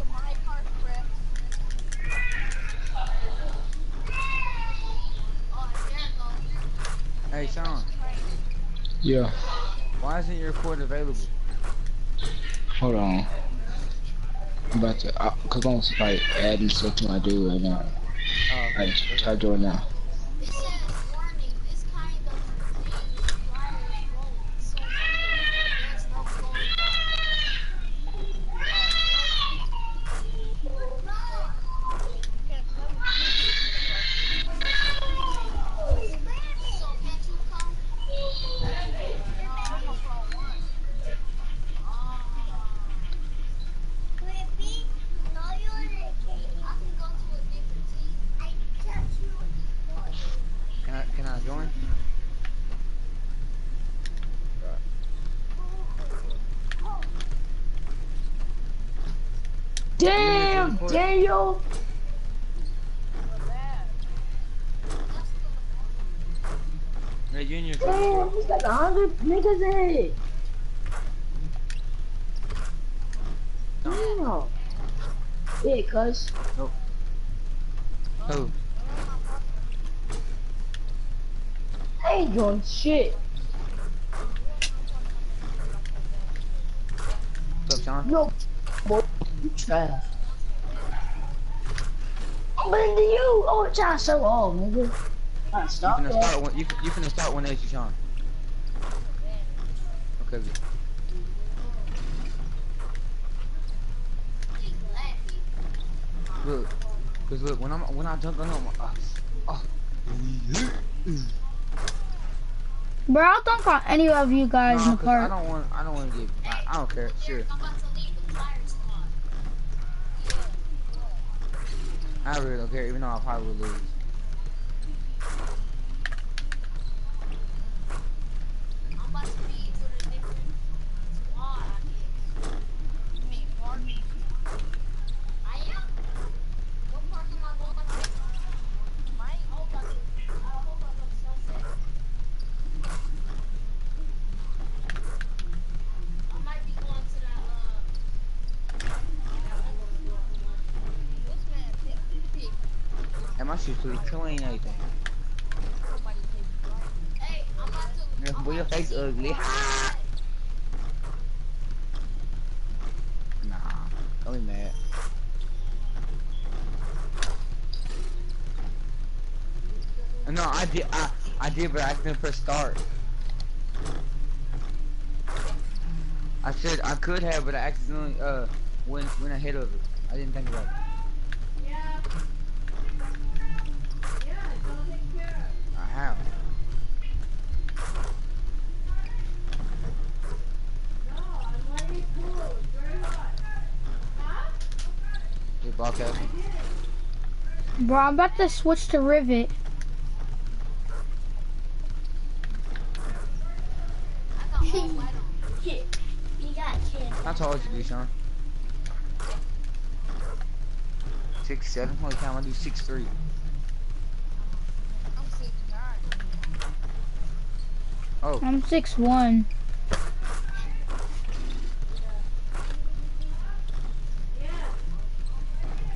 Hey, Sean. Yeah. Why isn't your court available? Hold on. I'm about to, cause I'm like adding stuff to my dude right now. I try doing now. Can I join? Damn, Daniel! Hey, Junior. Damn, he's got 100 niggas in it. Damn. Yeah, cuz. Oh. Oh. I ain't doing shit. What's up, Sean? No, boy, you trash. I'm into you. Oh, it's not so old, nigga. Alright, stop You finna that. start one. You finna start 180, Sean. Okay. Good. Look, cause look, when I dunk on him, Bro, I'll dunk on any of you guys in the park. I don't want to get. I don't care. Sure. I really don't care, even though I probably would lose. And my shit's pretty clean, anything. Boy, your face ugly. Nah, don't be mad. No, I did, but I couldn't press start. I said I could have, but I accidentally went ahead of it. I didn't think about it. I have. Hey, Bobcat. Bro, I'm about to switch to Rivet. How tall is you, Sean? 6'7". Holy cow, I do 6'3". Oh. I'm 6'1".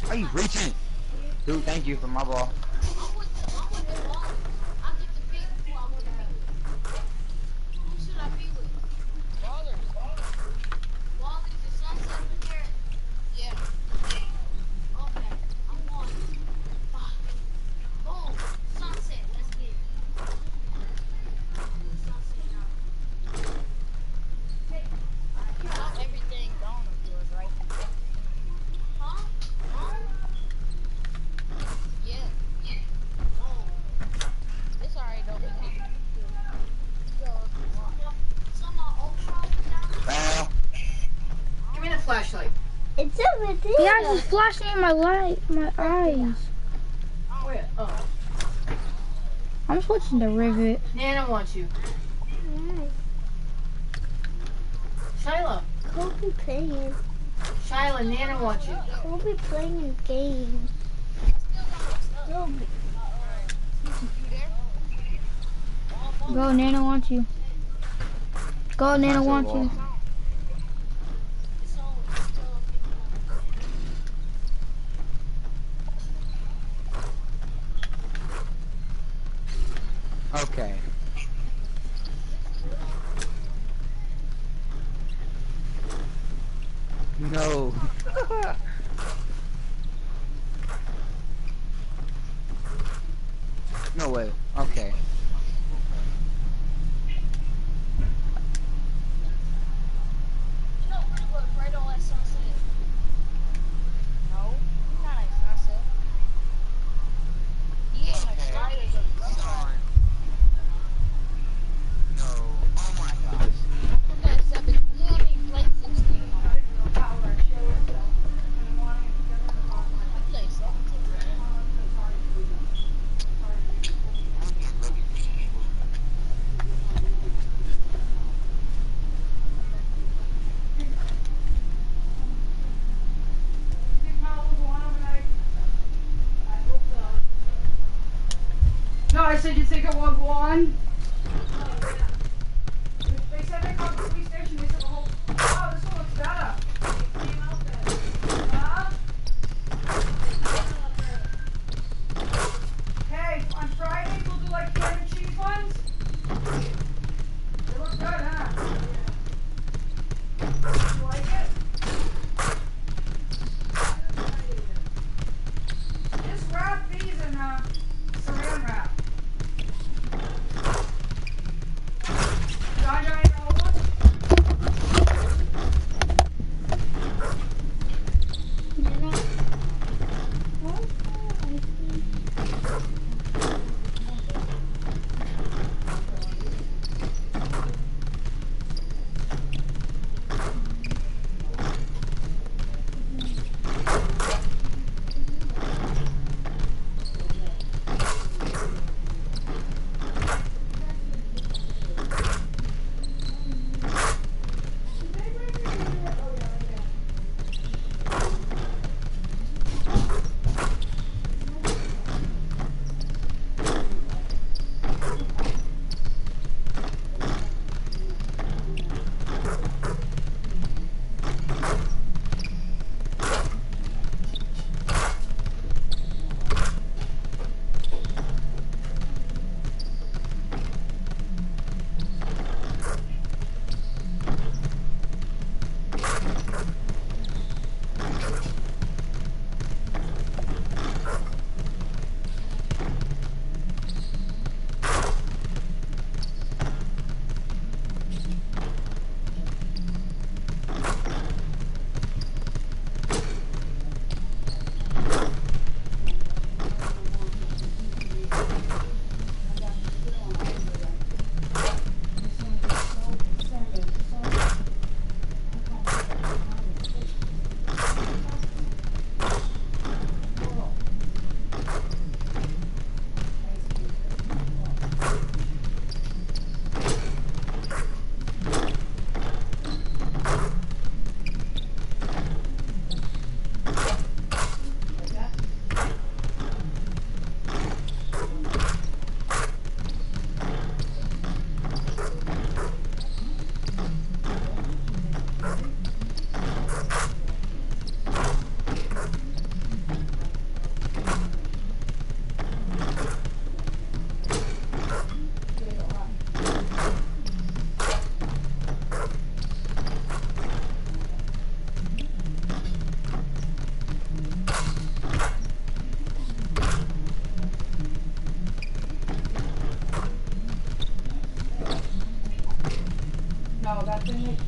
Are you reaching? Dude, thank you for my ball. It's over there. Yeah, it's just flashing in my light, my eyes. Where? Oh. I'm switching to Rivet. Nana wants you. Shyla. Kobe playing. Shyla, Nana wants you. Kobe playing a game. Kobe. Go, Nana wants you. Go, Nana wants you. Okay. No. No way. Okay. No, I said you think it won't go on. They said they come to the police station. They said the whole. Oh, this one looks better. Hey, on Friday we'll do like ham and cheese ones. They look good, huh? You like it? Just wrap these in saran wrap. John, you know one? No, that thing is...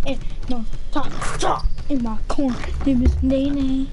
And no top in my corner. Name is Nene.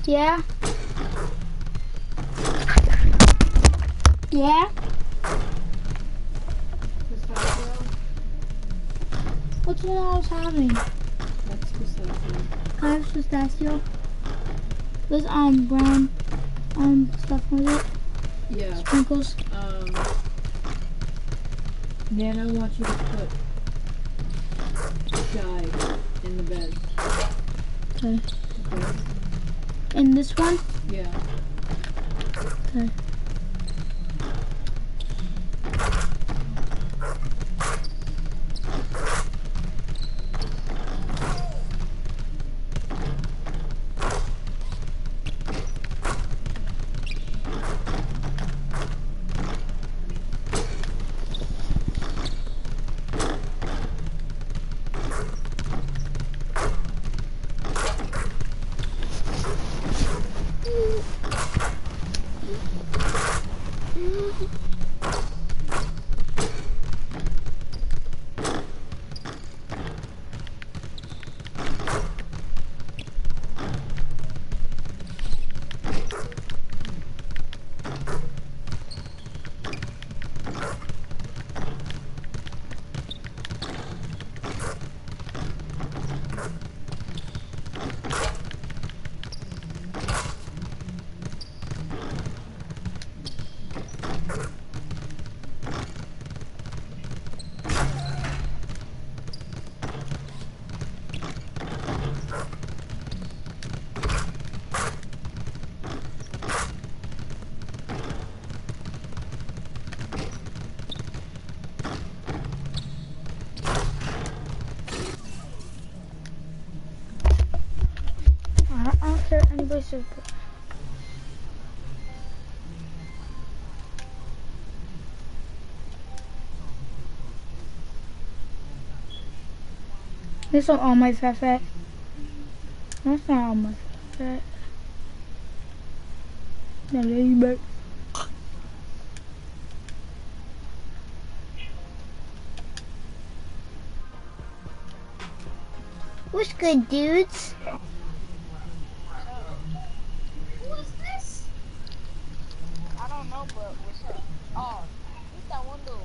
Yeah. Yeah. What's what I was having? That's pistachio. Can I have pistachio? There's brown stuff with it. Yeah. Sprinkles. Nana wants you to put Shy in the bed. Okay. Okay. In this one? Yeah. Okay. I don't care what anybody says. This is all my fat. That's not all my fat. No, you better. What's good, dudes? Who is this? I don't know, but what's up? Oh, who's that window?